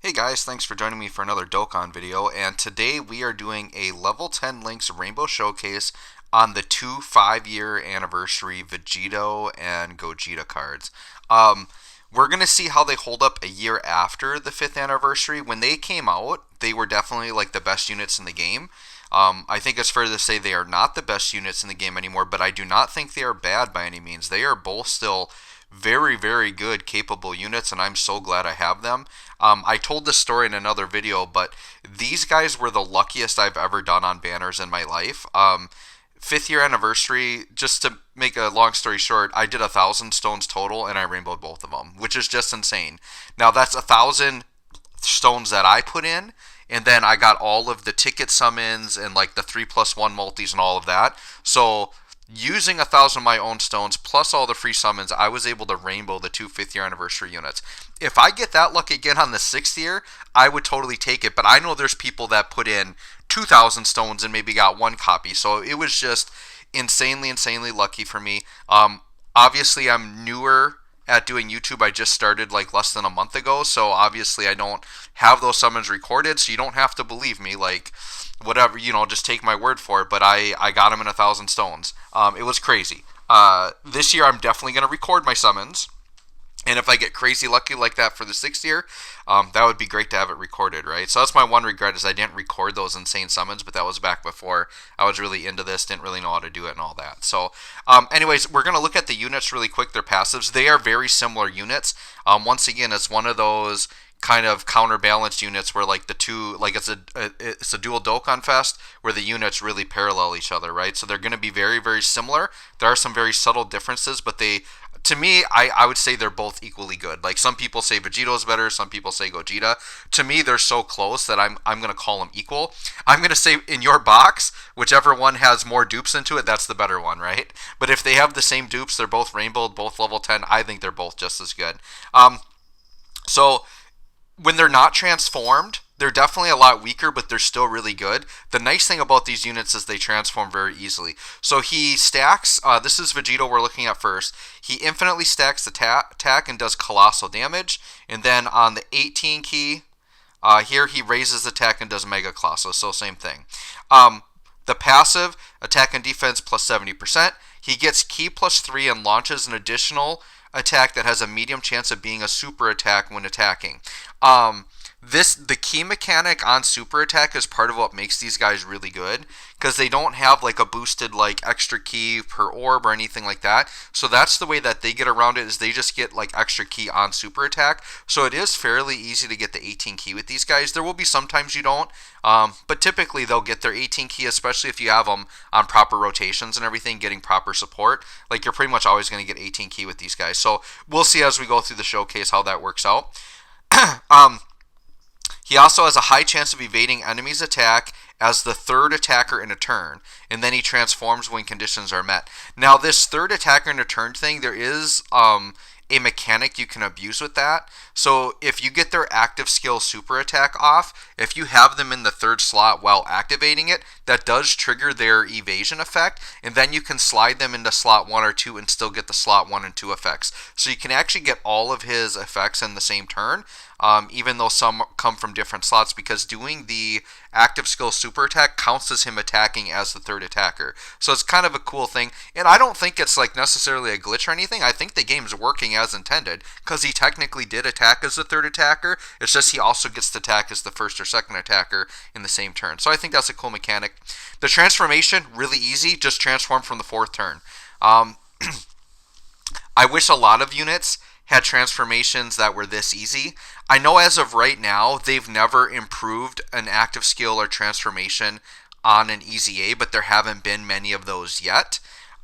Hey guys, thanks for joining me for another Dokkan video, and today we are doing a level 10 links rainbow showcase on the two 5-year anniversary Vegito and Gogeta cards. We're going to see how they hold up a year after the 5th anniversary. When they came out, they were definitely like the best units in the game. I think it's fair to say they are not the best units in the game anymore, but I do not think they are bad by any means. They are both still very, very good, capable units, and I'm so glad I have them. I told this story in another video, but these guys were the luckiest I've ever done on banners in my life. 5th year anniversary, just to make a long story short, I did 1,000 stones total, and I rainbowed both of them, which is just insane. Now, that's 1,000 stones that I put in, and then I got all of the ticket summons and like the 3+1 multis and all of that. So using 1,000 of my own stones plus all the free summons, I was able to rainbow the two 5th year anniversary units. If I get that luck again on the 6th year, I would totally take it. But I know there's people that put in 2,000 stones and maybe got one copy. So it was just insanely lucky for me. Obviously, I'm newer at doing YouTube. I just started like less than a month ago, so obviously I don't have those summons recorded, so you don't have to believe me. Like, whatever, just take my word for it. But I got them in 1,000 stones. It was crazy. This year I'm definitely going to record my summons, and if I get crazy lucky like that for the 6th year, that would be great to have it recorded, right? So that's my one regret, is I didn't record those insane summons, but that was back before I was really into this, didn't really know how to do it and all that. So anyways, we're going to look at the units really quick, their passives. They are very similar units. Once again, it's one of those kind of counterbalanced units where like the two, like it's a dual Dokkan Fest where the units really parallel each other, right? So they're going to be very similar. There are some very subtle differences, but to me, I would say they're both equally good. Like, some people say Vegito's better, some people say Gogeta. To me, they're so close that I'm going to call them equal. I'm going to say in your box, whichever one has more dupes into it, that's the better one, right? But if they have the same dupes, they're both rainbowed, both level 10, I think they're both just as good. So when they're not transformed, they're definitely a lot weaker, but they're still really good. The nice thing about these units is they transform very easily. So he stacks, this is Vegito we're looking at first. He infinitely stacks attack and does colossal damage. And then on the 18 key, here he raises attack and does mega colossal, so same thing. The passive, attack and defense plus 70%. He gets key plus 3 and launches an additional attack that has a medium chance of being a super attack when attacking. The key mechanic on super attack is part of what makes these guys really good, because they don't have like a boosted like extra key per orb or anything like that. So that's the way that they get around it, is they just get like extra key on super attack. So it is fairly easy to get the 18 key with these guys. There will be sometimes you don't, but typically they'll get their 18 key, especially if you have them on proper rotations and everything, getting proper support. Like, you're pretty much always going to get 18 key with these guys. So we'll see as we go through the showcase how that works out. He also has a high chance of evading enemies' attack as the third attacker in a turn, and then he transforms when conditions are met. Now, this third attacker in a turn thing, there is a mechanic you can abuse with that. So if you get their active skill super attack off, if you have them in the third slot while activating it, that does trigger their evasion effect, and then you can slide them into slot 1 or 2 and still get the slot 1 and 2 effects. So you can actually get all of his effects in the same turn, even though some come from different slots, because doing the active skill super attack counts as him attacking as the third attacker. So it's kind of a cool thing, and I don't think it's like necessarily a glitch or anything. I think the game's working as intended, because he technically did attack as the third attacker. It's just he also gets to attack as the first or second attacker in the same turn. So I think that's a cool mechanic. The transformation, really easy, just transform from the 4th turn. I wish a lot of units had transformations that were this easy. I know as of right now, they've never improved an active skill or transformation on an EZA, but there haven't been many of those yet.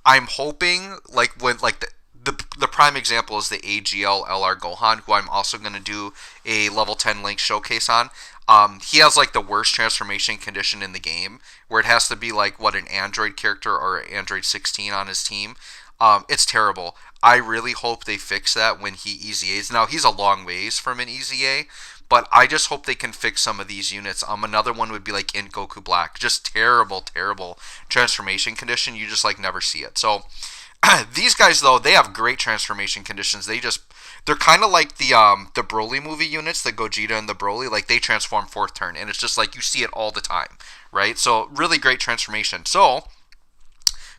I'm hoping, like, when the prime example is the AGL LR Gohan, who I'm also going to do a level 10 link showcase on. He has like the worst transformation condition in the game, where it has to be like an Android character or Android 16 on his team. It's terrible. I really hope they fix that when he EZAs. Now, he's a long ways from an EZA, but I just hope they can fix some of these units. Another one would be like Int Goku Black. Just terrible transformation condition. You just like never see it. So these guys, though, they have great transformation conditions. They're kind of like the Broly movie units, the Gogeta and the Broly. Like they transform 4th turn, and it's just like you see it all the time, right? So really great transformation. So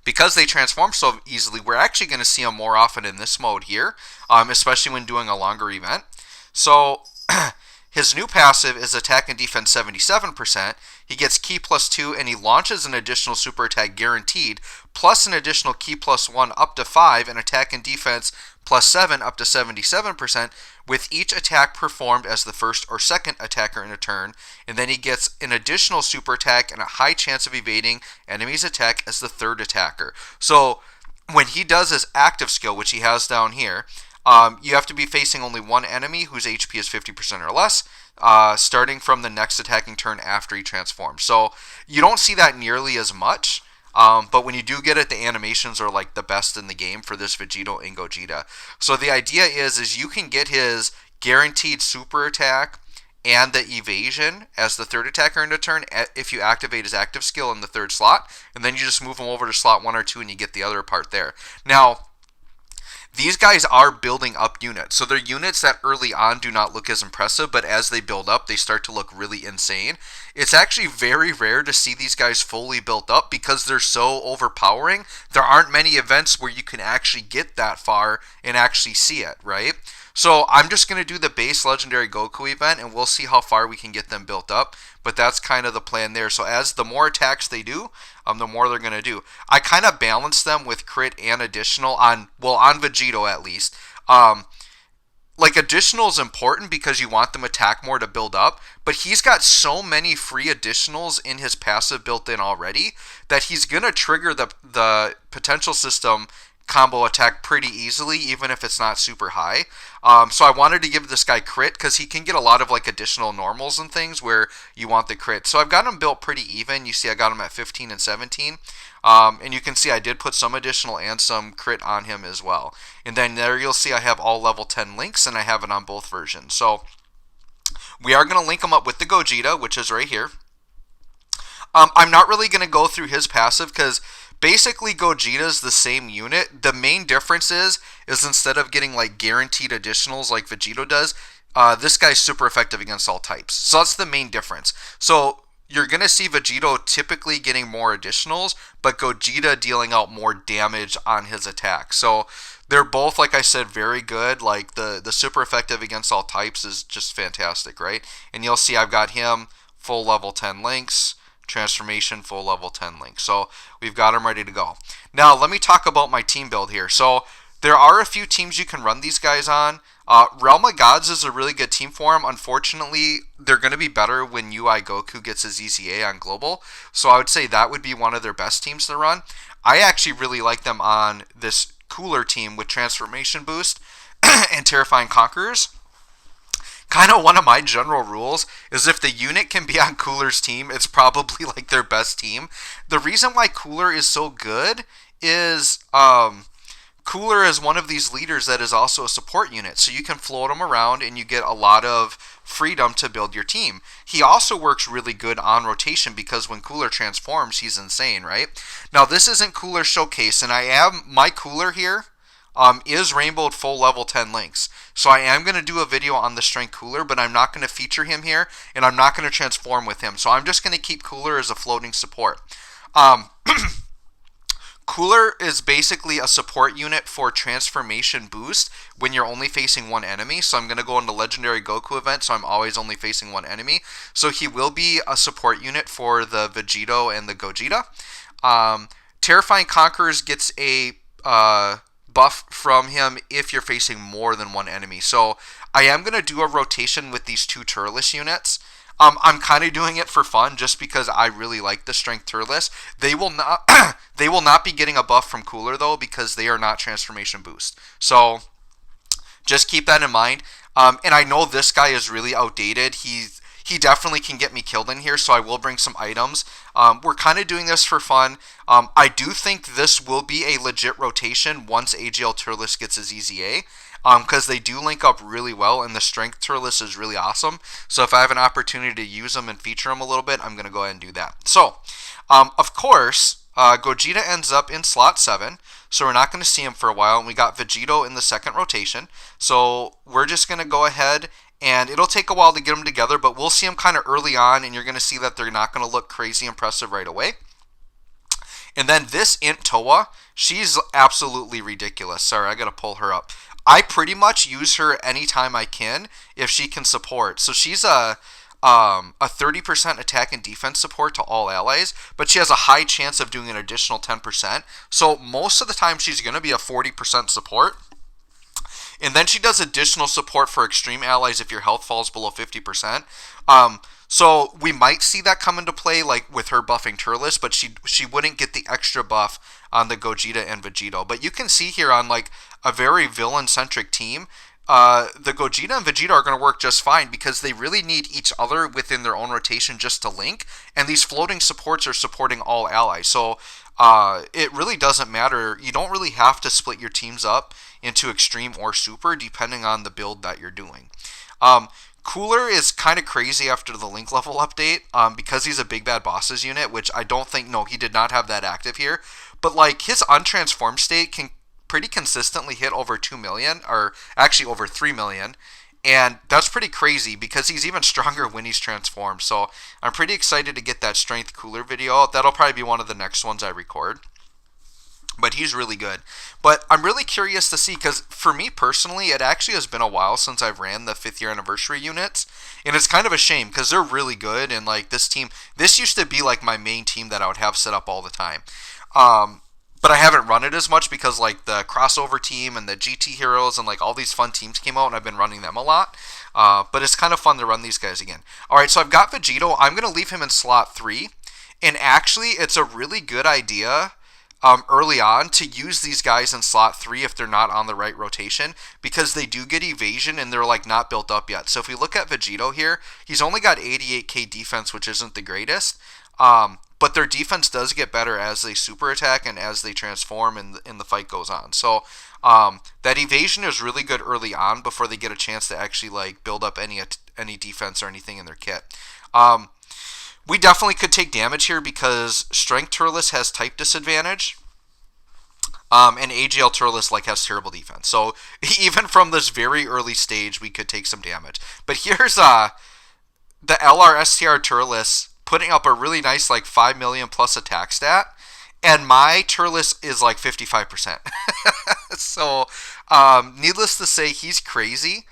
because they transform so easily, we're actually going to see them more often in this mode here, especially when doing a longer event. So his new passive is attack and defense 77%. He gets Ki +2, and he launches an additional super attack guaranteed, plus an additional Ki +1 up to 5, and attack and defense +7 up to 77%, with each attack performed as the first or second attacker in a turn. And then he gets an additional super attack and a high chance of evading enemy's attack as the third attacker. So when he does his active skill, which he has down here, you have to be facing only one enemy whose HP is 50% or less, starting from the next attacking turn after he transforms. So you don't see that nearly as much, but when you do get it, the animations are like the best in the game for this Vegito and Gogeta. So the idea is you can get his guaranteed super attack and the evasion as the third attacker in a turn if you activate his active skill in the third slot, and then you just move him over to slot 1 or 2 and you get the other part there. Now, these guys are building up units. So they're units that early on do not look as impressive, but as they build up, they start to look really insane. It's actually very rare to see these guys fully built up because they're so overpowering. There aren't many events where you can actually get that far and actually see it, right? So I'm just going to do the base Legendary Goku event, and we'll see how far we can get them built up. But that's kind of the plan there. So as the more attacks they do, the more they're going to do. I kind of balance them with crit and additional on Vegito at least. Like additional is important because you want them attack more to build up, but he's got so many free additionals in his passive built in already that he's going to trigger the potential system combo attack pretty easily, even if it's not super high. So I wanted to give this guy crit because he can get a lot of like additional normals and things where you want the crit. So I've got him built pretty even. You see I got him at 15 and 17. And you can see I did put some additional and some crit on him as well. And then there you'll see I have all level 10 links, and I have it on both versions. So we are going to link him up with the Gogeta, which is right here. I'm not really going to go through his passive because basically Gogeta is the same unit. The main difference is instead of getting like guaranteed additionals like Vegito does, this guy's super effective against all types. So that's the main difference. So you're going to see Vegito typically getting more additionals, but Gogeta dealing out more damage on his attack. So they're both, like I said, very good. Like the super effective against all types is just fantastic, right? And you'll see I've got him full level 10 links, transformation full level 10 links. So we've got them ready to go. Now let me talk about my team build here. So there are a few teams you can run these guys on. Realm of Gods is a really good team for them. Unfortunately, they're going to be better when UI Goku gets his EZA on Global. So I would say that would be one of their best teams to run. I actually really like them on this cooler team with Transformation Boost and Terrifying Conquerors. Kind of one of my general rules is if the unit can be on Cooler's team, it's probably like their best team. The reason why Cooler is so good is Cooler is one of these leaders that is also a support unit. So you can float him around and you get a lot of freedom to build your team. He also works really good on rotation because when Cooler transforms, he's insane, right? Now this isn't Cooler Showcase, and I have my Cooler here. Is rainbowed full level 10 links. So I am going to do a video on the strength Cooler, but I'm not going to feature him here, and I'm not going to transform with him. So I'm just going to keep Cooler as a floating support. Cooler is basically a support unit for transformation boost when you're only facing one enemy. So I'm going to go into Legendary Goku event, so I'm always only facing one enemy. So he will be a support unit for the Vegito and the Gogeta. Terrifying Conquerors gets a buff from him if you're facing more than one enemy. So I am going to do a rotation with these two Turles units. I'm kind of doing it for fun just because I really like the strength Turles. They will not they will not be getting a buff from Cooler though because they are not transformation boost. So just keep that in mind. And I know this guy is really outdated. He definitely can get me killed in here, so I will bring some items. We're kind of doing this for fun. I do think this will be a legit rotation once AGL Turles gets his EZA, because they do link up really well, and the strength Turles is really awesome. So if I have an opportunity to use them and feature them a little bit, I'm going to go ahead and do that. So, of course, Gogeta ends up in slot 7, so we're not going to see him for a while. And we got Vegito in the second rotation. So we're just going to go ahead, and it'll take a while to get them together, but we'll see them kind of early on, and you're going to see that they're not going to look crazy impressive right away. And then this Int Toa, she's absolutely ridiculous. Sorry, I got to pull her up. I pretty much use her anytime I can if she can support. So she's a 30% attack and defense support to all allies, but she has a high chance of doing an additional 10%. So most of the time she's going to be a 40% support. And then she does additional support for extreme allies if your health falls below 50%. So we might see that come into play, like with her buffing Turles, but she wouldn't get the extra buff on the Gogeta and Vegito. But you can see here on like a very villain-centric team, the Gogeta and Vegeta are going to work just fine because they really need each other within their own rotation just to link, and these floating supports are supporting all allies. So it really doesn't matter. You don't really have to split your teams up into extreme or super depending on the build that you're doing. Cooler is kind of crazy after the link level update because he's a Big Bad Bosses unit, which I don't think, no, he did not have that active here. But like his untransformed state can pretty consistently hit over 2 million, or actually over 3 million. And that's pretty crazy because he's even stronger when he's transformed. So I'm pretty excited to get that Strength Cooler video. That'll probably be one of the next ones I record. But he's really good. But I'm really curious to see, because for me personally, it actually has been a while since I've ran the 5th year anniversary units. And it's kind of a shame because they're really good. And like this team, this used to be like my main team that I would have set up all the time. But I haven't run it as much because like the crossover team and the GT heroes and like all these fun teams came out, and I've been running them a lot. But it's kind of fun to run these guys again. Alright, so I've got Vegito. I'm going to leave him in slot 3. And actually, it's a really good idea early on to use these guys in slot 3 if they're not on the right rotation, because they do get evasion and they're like not built up yet. So if we look at Vegito here, he's only got 88k defense, which isn't the greatest. But their defense does get better as they super attack and as they transform and the fight goes on. So that evasion is really good early on before they get a chance to actually like build up any defense or anything in their kit. We definitely could take damage here because Strength Turles has type disadvantage. And AGL Turles like has terrible defense. So even from this very early stage, we could take some damage. But here's the LR Turles putting up a really nice like 5 million plus attack stat. And my Turles is like 55%. So needless to say, he's crazy.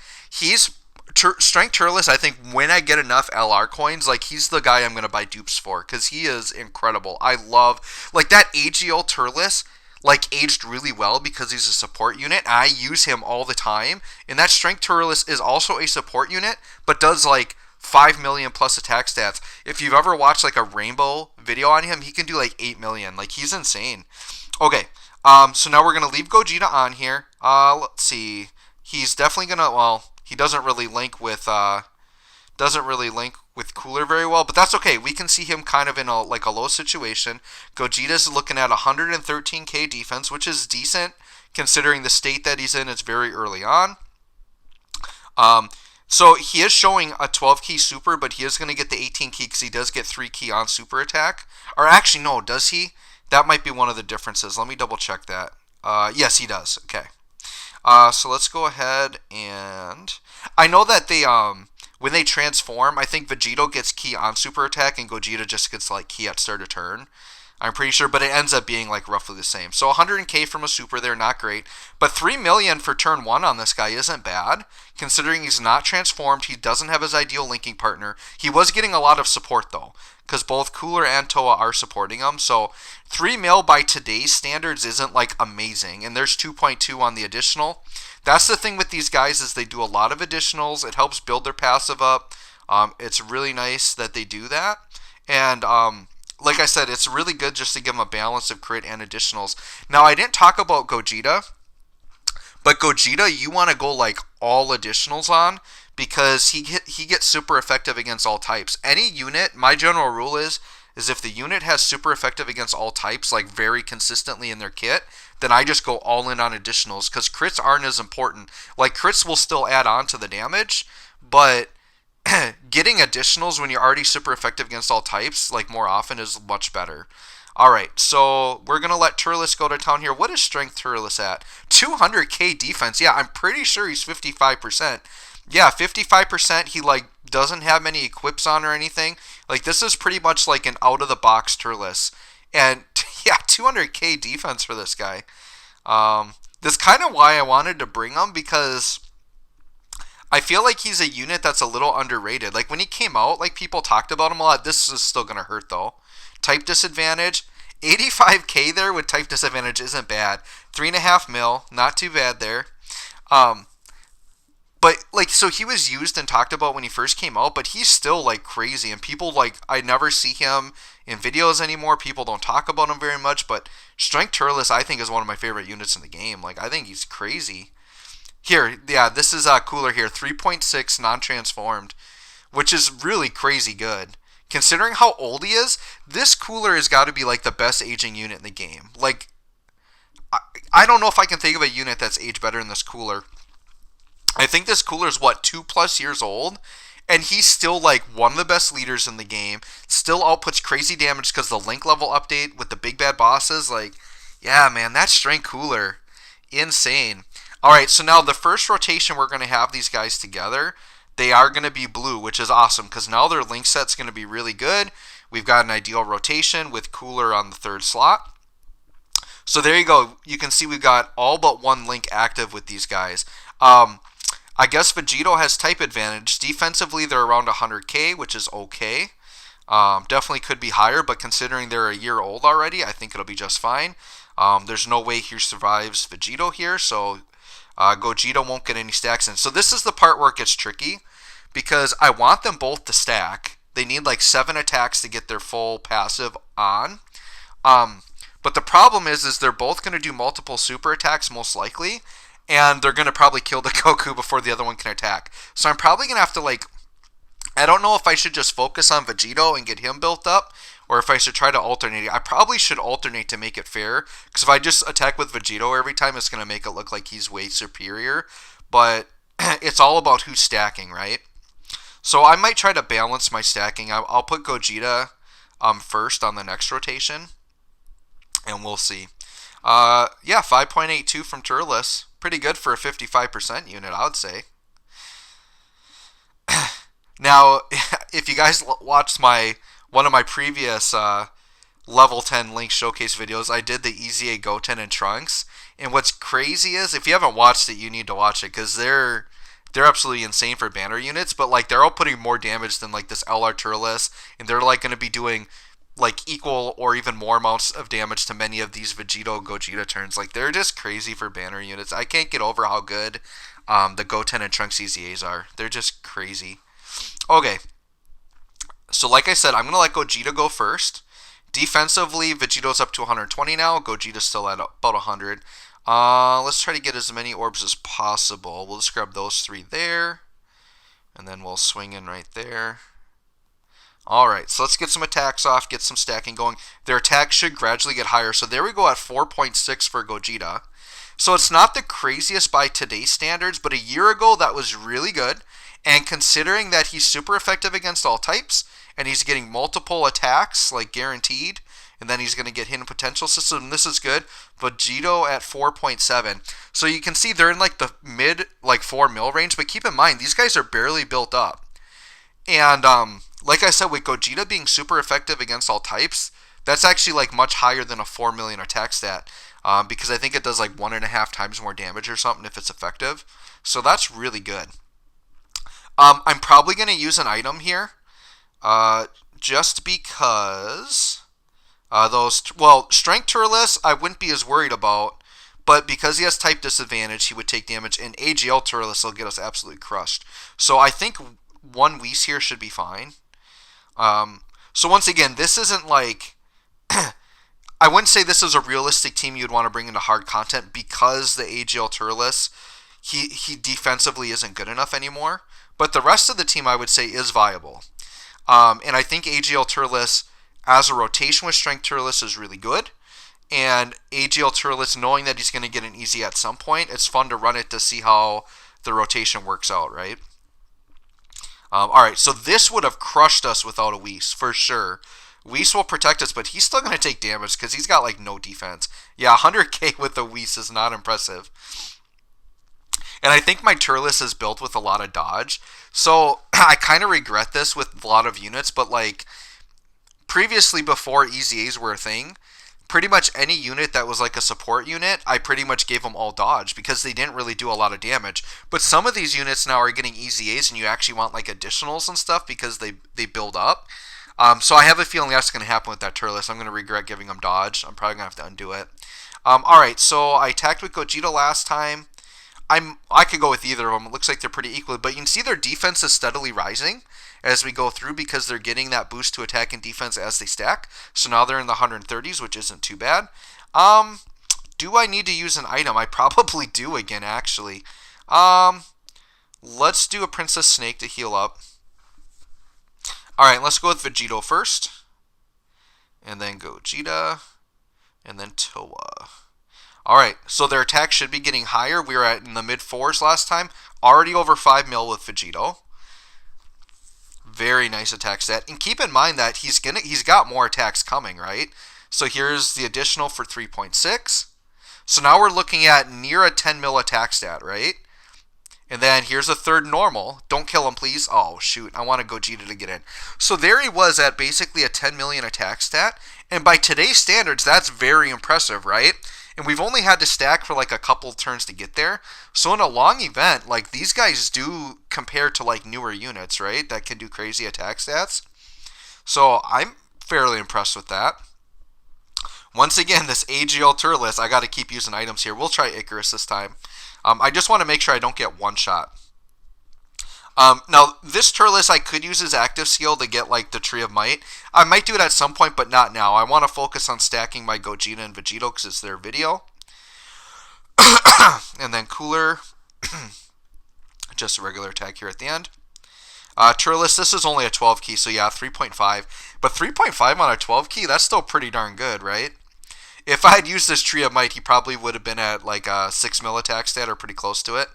Strength Turles, I think when I get enough LR coins, like he's the guy I'm going to buy dupes for because he is incredible. I love, like that AGL Turles, like aged really well because he's a support unit. I use him all the time. And that Strength Turles is also a support unit, but does like 5 million plus attack stats. If you've ever watched like a Rainbow video on him, he can do like 8 million. Like he's insane. Okay, so now we're going to leave Gogeta on here. Let's see. He's definitely going to, well, he doesn't really link with Cooler very well, but that's okay. We can see him kind of in a low situation. Gogeta's looking at 113k defense, which is decent considering the state that he's in. It's very early on. So he is showing a 12 key super, but he is going to get the 18 key because he does get 3 key on super attack. Or actually, no, does he? That might be one of the differences. Let me double check that. Yes, he does. Okay. So let's go ahead and I know that they when they transform, I think Vegito gets key on super attack and Gogeta just gets like key at start of turn. I'm pretty sure, but it ends up being like roughly the same. So 100k from a super there, not great. But 3 million for turn 1 on this guy isn't bad, considering he's not transformed. He doesn't have his ideal linking partner. He was getting a lot of support though, because both Cooler and Toa are supporting him. So 3 mil by today's standards isn't like amazing. And there's 2.2 on the additional. That's the thing with these guys is they do a lot of additionals. It helps build their passive up. It's really nice that they do that. And like I said, it's really good just to give them a balance of crit and additionals. Now, I didn't talk about Gogeta, but Gogeta you want to go like all additionals on because he gets super effective against all types. Any unit, my general rule is if the unit has super effective against all types like very consistently in their kit, then I just go all in on additionals because crits aren't as important. Like crits will still add on to the damage, but getting additionals when you're already super effective against all types, like more often, is much better. Alright, so we're going to let Turles go to town here. What is strength Turles at? 200k defense. Yeah, I'm pretty sure he's 55%. Yeah, 55%. He, like, doesn't have many equips on or anything. Like, this is pretty much like an out-of-the-box Turles. And, yeah, 200k defense for this guy. That's kind of why I wanted to bring him, because I feel like he's a unit that's a little underrated. Like, when he came out, like, people talked about him a lot. This is still going to hurt, though. Type disadvantage. 85k there with type disadvantage isn't bad. 3.5 mil. Not too bad there. But, like, so he was used and talked about when he first came out, but he's still, like, crazy. And people, like, I never see him in videos anymore. People don't talk about him very much. But Strength Turles, I think, is one of my favorite units in the game. Like, I think he's crazy. Here, yeah, this is cooler here. 3.6 non-transformed, which is really crazy good. Considering how old he is, this cooler has got to be, like, the best aging unit in the game. Like, I don't know if I can think of a unit that's aged better than this cooler. I think this cooler is, what, 2+ years old? And he's still, like, one of the best leaders in the game. Still outputs crazy damage because the link level update with the big bad bosses. Like, yeah, man, that strength cooler. Insane. Alright, so now the first rotation we're going to have these guys together, they are going to be blue, which is awesome, because now their link set's going to be really good. We've got an ideal rotation with cooler on the third slot. So there you go. You can see we've got all but one link active with these guys. I guess Vegito has type advantage. Defensively, they're around 100k, which is okay. Definitely could be higher, but considering they're a year old already, I think it'll be just fine. There's no way he survives Vegito here, so Gogeta won't get any stacks in. So this is the part where it gets tricky, because I want them both to stack. They need like 7 attacks to get their full passive on. But the problem is they're both going to do multiple super attacks most likely, and they're going to probably kill the Goku before the other one can attack. So I'm probably going to have to, like, I don't know if I should just focus on Vegito and get him built up, or if I should try to alternate. I probably should alternate to make it fair, because if I just attack with Vegito every time, it's going to make it look like he's way superior. But it's all about who's stacking, right? So I might try to balance my stacking. I'll put Gogeta first on the next rotation, and we'll see. Yeah, 5.82 from Turles. Pretty good for a 55% unit, I would say. Now, if you guys watched one of my previous level 10 Link showcase videos, I did the EZA Goten and Trunks. And what's crazy is, if you haven't watched it, you need to watch it, because they're absolutely insane for banner units. But like, they're all putting more damage than like this LR Turles, and they're like going to be doing like equal or even more amounts of damage to many of these Vegito Gogeta turns. Like, they're just crazy for banner units. I can't get over how good the Goten and Trunks EZAs are. They're just crazy. Okay, so like I said, I'm going to let Gogeta go first. Defensively, Vegito's up to 120 now. Gogeta's still at about 100. Let's try to get as many orbs as possible. We'll just grab those 3 there, and then we'll swing in right there. Alright, so let's get some attacks off, get some stacking going. Their attacks should gradually get higher. So there we go at 4.6 for Gogeta. So it's not the craziest by today's standards, but a year ago that was really good. And considering that he's super effective against all types, and he's getting multiple attacks, like guaranteed, and then he's going to get hidden potential system, this is good. Vegito at 4.7. So you can see they're in like the mid, like 4 mil range, but keep in mind, these guys are barely built up. And like I said, with Gogeta being super effective against all types, that's actually like much higher than a 4 million attack stat, because I think it does like 1.5 times more damage or something if it's effective. So that's really good. I'm probably going to use an item here, just because Strength Turles I wouldn't be as worried about, but because he has type disadvantage, he would take damage, and AGL Turles will get us absolutely crushed. So I think 1 Whis here should be fine. So once again, this isn't like, I wouldn't say this is a realistic team you'd want to bring into hard content, because the AGL Turles, he defensively isn't good enough anymore. But the rest of the team, I would say, is viable. And I think AGL Turles, as a rotation with Strength Turles, is really good. And AGL Turles, knowing that he's going to get an easy at some point, it's fun to run it to see how the rotation works out, right? Alright, so this would have crushed us without a Whis, for sure. Whis will protect us, but he's still going to take damage because he's got like no defense. Yeah, 100k with the Whis is not impressive. And I think my Turles is built with a lot of dodge. So I kind of regret this with a lot of units, but like previously before EZAs were a thing, pretty much any unit that was like a support unit, I pretty much gave them all dodge because they didn't really do a lot of damage. But some of these units now are getting EZAs and you actually want like additionals and stuff because they build up. So I have a feeling that's going to happen with that Turles. I'm going to regret giving him dodge. I'm probably going to have to undo it. Alright, so I attacked with Gogeta last time. I could go with either of them. It looks like they're pretty equal, but you can see their defense is steadily rising as we go through because they're getting that boost to attack and defense as they stack. So now they're in the 130s, which isn't too bad. Do I need to use an item? I probably do again, actually. Let's do a Princess Snake to heal up. Alright, let's go with Vegito first. And then Gogeta. And then Toa. Alright, so their attack should be getting higher. We were at in the mid-4s last time. Already over 5 mil with Vegito. Very nice attack stat. And keep in mind that he's got more attacks coming, right? So here's the additional for 3.6. So now we're looking at near a 10 mil attack stat, right? And then here's a third normal. Don't kill him, please. Oh, shoot. I want Gogeta to get in. So there he was at basically a 10 million attack stat. And by today's standards, that's very impressive, right? And we've only had to stack for like a couple turns to get there. So in a long event, like these guys do compare to like newer units, right? That can do crazy attack stats. So I'm fairly impressed with that. Once again, this AGL Turles, I got to keep using items here. We'll try Icarus this time. I just want to make sure I don't get one shot. Now, this Turles, I could use his active skill to get like the Tree of Might. I might do it at some point, but not now. I want to focus on stacking my Gogeta and Vegito because it's their video. And then Cooler. Just a regular attack here at the end. Turles, this is only a 12 key, so yeah, 3.5. But 3.5 on a 12 key, that's still pretty darn good, right? If I had used this Tree of Might, he probably would have been at like a 6 mil attack stat or pretty close to it.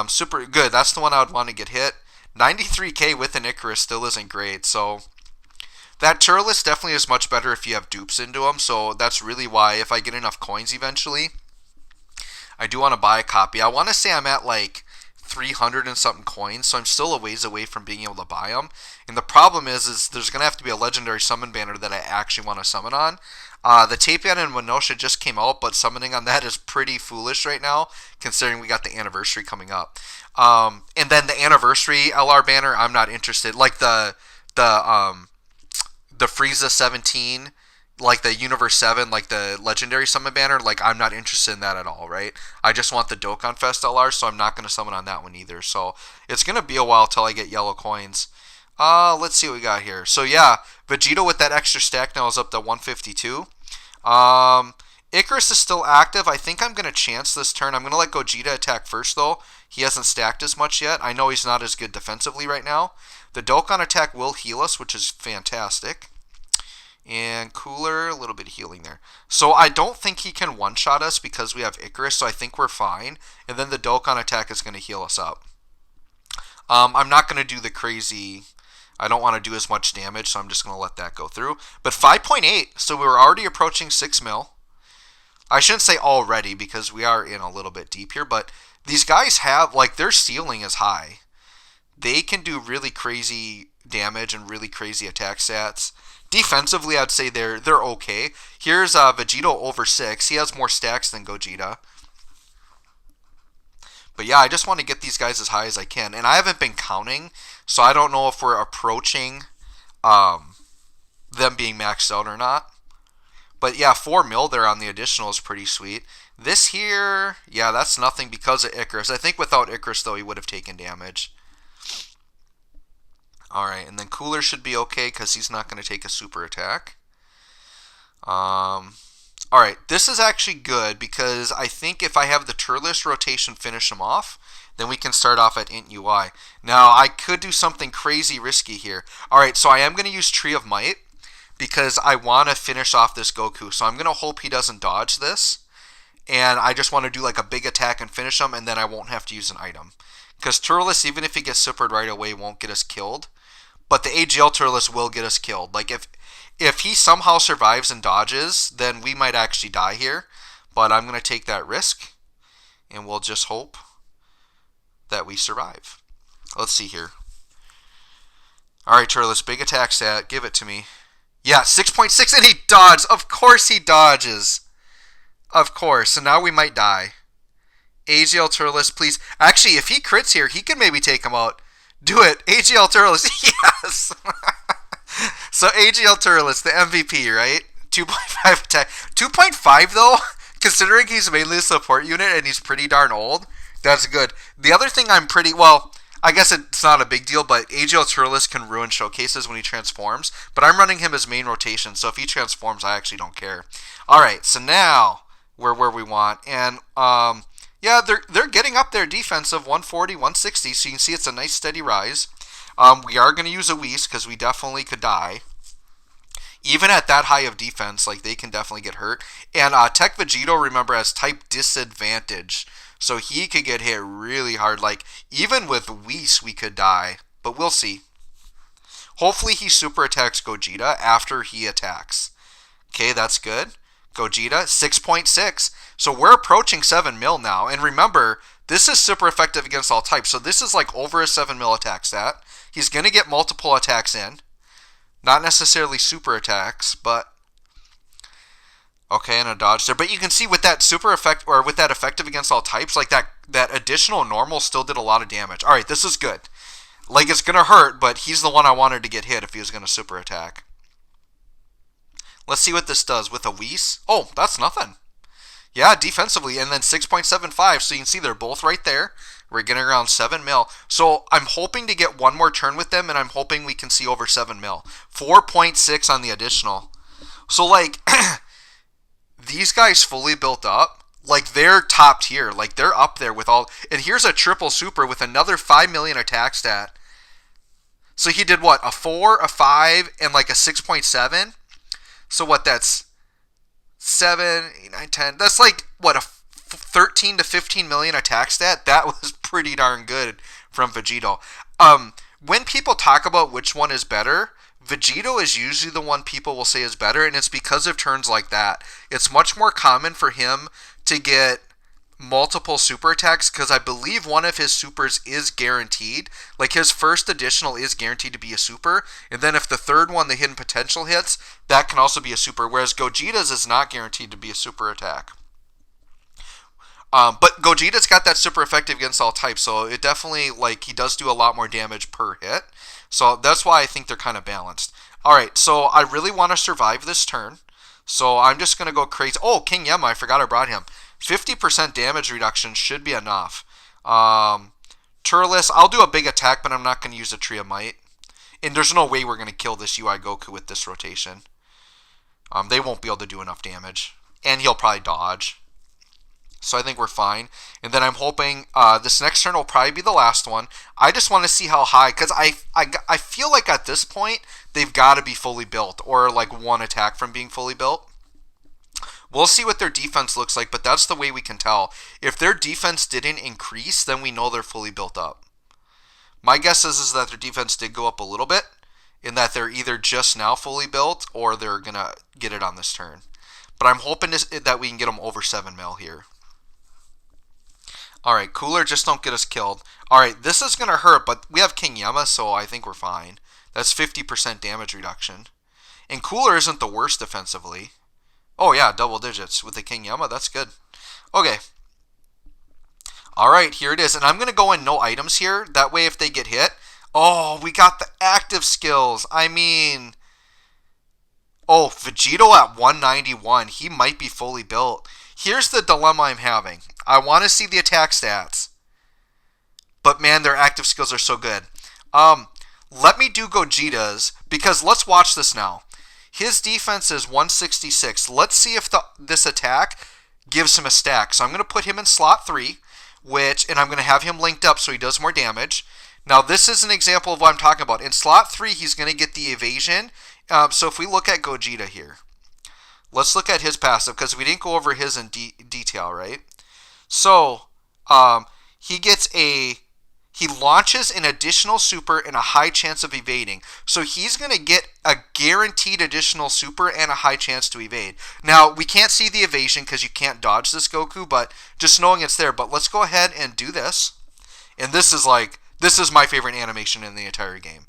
Super good. That's the one I would want to get hit. 93k with an Icarus still isn't great, so that Turles definitely is much better if you have dupes into him, so that's really why if I get enough coins eventually, I do want to buy a copy. I want to say I'm at like 300 and something coins, so I'm still a ways away from being able to buy them. And the problem is there's going to have to be a legendary summon banner that I actually want to summon on. The Tapion and Winosha just came out, but summoning on that is pretty foolish right now, considering we got the anniversary coming up. And then the anniversary LR banner, I'm not interested. Like the Frieza 17, like the Universe 7, like the legendary summon banner, like I'm not interested in that at all, right? I just want the Dokkan Fest LR, so I'm not going to summon on that one either. So it's going to be a while till I get yellow coins. Let's see what we got here. So yeah, Vegito with that extra stack now is up to 152. Icarus is still active. I think I'm going to chance this turn. I'm going to let Gogeta attack first, though. He hasn't stacked as much yet. I know he's not as good defensively right now. The Dokkan attack will heal us, which is fantastic. And Cooler, a little bit of healing there. So I don't think he can one-shot us because we have Icarus, so I think we're fine. And then the Dokkan attack is going to heal us up. I'm not going to do the crazy... I don't want to do as much damage, so I'm just going to let that go through. But 5.8, so we were already approaching 6 mil. I shouldn't say already, because we are in a little bit deep here, but these guys have, like, their ceiling is high. They can do really crazy damage and really crazy attack stats. Defensively, I'd say they're okay. Here's Vegito over 6. He has more stacks than Gogeta. But yeah, I just want to get these guys as high as I can. And I haven't been counting, so I don't know if we're approaching them being maxed out or not. But yeah, 4 mil there on the additional is pretty sweet. This here, yeah, that's nothing because of Icarus. I think without Icarus, though, he would have taken damage. Alright, and then Cooler should be okay because he's not going to take a super attack. Alright, this is actually good because I think if I have the Turles rotation finish him off, then we can start off at int UI. Now, I could do something crazy risky here. Alright, so I am going to use Tree of Might because I want to finish off this Goku. So I'm going to hope he doesn't dodge this. And I just want to do like a big attack and finish him, and then I won't have to use an item. Because Turles, even if he gets supered right away, won't get us killed. But the AGL Turles will get us killed. Like, If he somehow survives and dodges, then we might actually die here. But I'm going to take that risk, and we'll just hope that we survive. Let's see here. All right, Turles, big attack stat. Give it to me. Yeah, 6.6, and he dodged. Of course he dodges. Of course. So now we might die. AGL Turles, please. Actually, if he crits here, he can maybe take him out. Do it. AGL Turles. Yes. So AGL Turles, the MVP, right? 2.5 attack. 2.5, though, considering he's mainly a support unit and he's pretty darn old, that's good. The other thing I'm pretty, well, I guess it's not a big deal, but AGL Turles can ruin showcases when he transforms, but I'm running him as main rotation, so if he transforms, I actually don't care. All right, so now we're where we want, and yeah, they're getting up there defensive, 140, 160, so you can see it's a nice steady rise. We are going to use a Whis because we definitely could die. Even at that high of defense, like, they can definitely get hurt. And Tech Vegito, remember, has type disadvantage. So he could get hit really hard. Like, even with Whis, we could die. But we'll see. Hopefully he super attacks Gogeta after he attacks. Okay, that's good. Gogeta, 6.6. So we're approaching 7 mil now. And remember, this is super effective against all types. So this is like over a 7 mil attack stat. He's going to get multiple attacks in. Not necessarily super attacks, but okay, and a dodge there. But you can see with that super effect, or with that effective against all types, like that additional normal still did a lot of damage. All right, this is good. Like, it's gonna hurt, but he's the one I wanted to get hit if he was gonna super attack. Let's see what this does with a Whis. Oh, that's nothing. Yeah, defensively, and then 6.75. So you can see they're both right there. We're getting around 7 mil. So I'm hoping to get one more turn with them, and I'm hoping we can see over 7 mil. 4.6 on the additional. So, like, these guys fully built up. Like, they're top tier. Like, they're up there with all. And here's a triple super with another 5 million attack stat. So he did what? A 4, a 5, and like a 6.7? So what, that's 7, 8, 9, 10. That's like, what, a 13 to 15 million attack stat? That was pretty darn good from Vegito. When people talk about which one is better, Vegito is usually the one people will say is better, and it's because of turns like that. It's much more common for him to get multiple super attacks because I believe one of his supers is guaranteed. Like, his first additional is guaranteed to be a super, and then if the third one, the hidden potential, hits, that can also be a super, whereas Gogeta's is not guaranteed to be a super attack. But Gogeta's got that super effective against all types, so it definitely, like, he does do a lot more damage per hit. So that's why I think they're kind of balanced. Alright, so I really want to survive this turn. So I'm just going to go crazy. Oh, King Yemma, I forgot I brought him. 50% damage reduction should be enough. Turles, I'll do a big attack, but I'm not going to use a Tree of Might. And there's no way we're going to kill this UI Goku with this rotation. They won't be able to do enough damage. And he'll probably dodge. So I think we're fine. And then I'm hoping this next turn will probably be the last one. I just want to see how high, because I feel like at this point, they've got to be fully built, or like one attack from being fully built. We'll see what their defense looks like, but that's the way we can tell. If their defense didn't increase, then we know they're fully built up. My guess is that their defense did go up a little bit, in that they're either just now fully built, or they're going to get it on this turn. But I'm hoping that we can get them over 7 mil here. Alright, Cooler, just don't get us killed. Alright, this is going to hurt, but we have King Yemma, so I think we're fine. That's 50% damage reduction. And Cooler isn't the worst defensively. Oh yeah, double digits with the King Yemma, that's good. Okay. Alright, here it is. And I'm going to go in no items here. That way if they get hit... Oh, we got the active skills. I mean... Oh, Vegito at 191. He might be fully built. Here's the dilemma I'm having. I want to see the attack stats. But man, their active skills are so good. Let me do Gogeta's, because let's watch this now. His defense is 166. Let's see if this attack gives him a stack. So I'm going to put him in slot 3, and I'm going to have him linked up so he does more damage. Now this is an example of what I'm talking about. In slot 3, he's going to get the evasion. So if we look at Gogeta here, let's look at his passive, because we didn't go over his in detail, right? So he gets a he launches an additional super and a high chance of evading. So he's going to get a guaranteed additional super and a high chance to evade. Now, we can't see the evasion because you can't dodge this Goku, but just knowing it's there. But let's go ahead and do this. And this is my favorite animation in the entire game.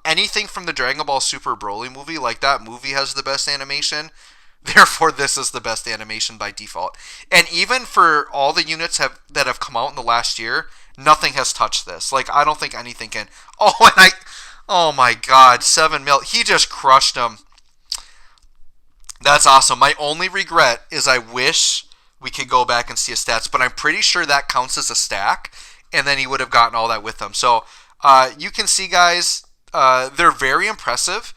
Anything from the Dragon Ball Super Broly movie, like that movie has the best animation. Therefore, this is the best animation by default. And even for all the units that have come out in the last year, nothing has touched this. Like, I don't think anything can. Oh my God, 7 mil. He just crushed him. That's awesome. My only regret is I wish we could go back and see his stats, but I'm pretty sure that counts as a stack, and then he would have gotten all that with him. So you can see, guys, they're very impressive.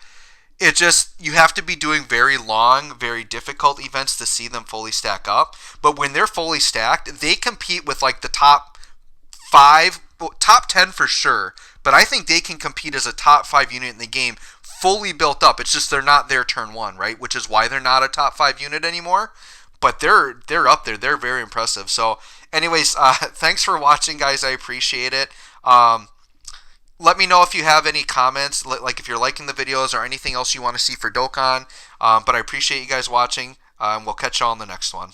It just, you have to be doing very long, very difficult events to see them fully stack up. But when they're fully stacked, they compete with like the top 5, top 10 for sure. But I think they can compete as a top 5 unit in the game, fully built up. It's just they're not there turn 1, right? Which is why they're not a top 5 unit anymore. But they're up there. They're very impressive. So, anyways, thanks for watching, guys. I appreciate it. Let me know if you have any comments, like if you're liking the videos or anything else you want to see for Dokkan. But I appreciate you guys watching, and we'll catch you all in the next one.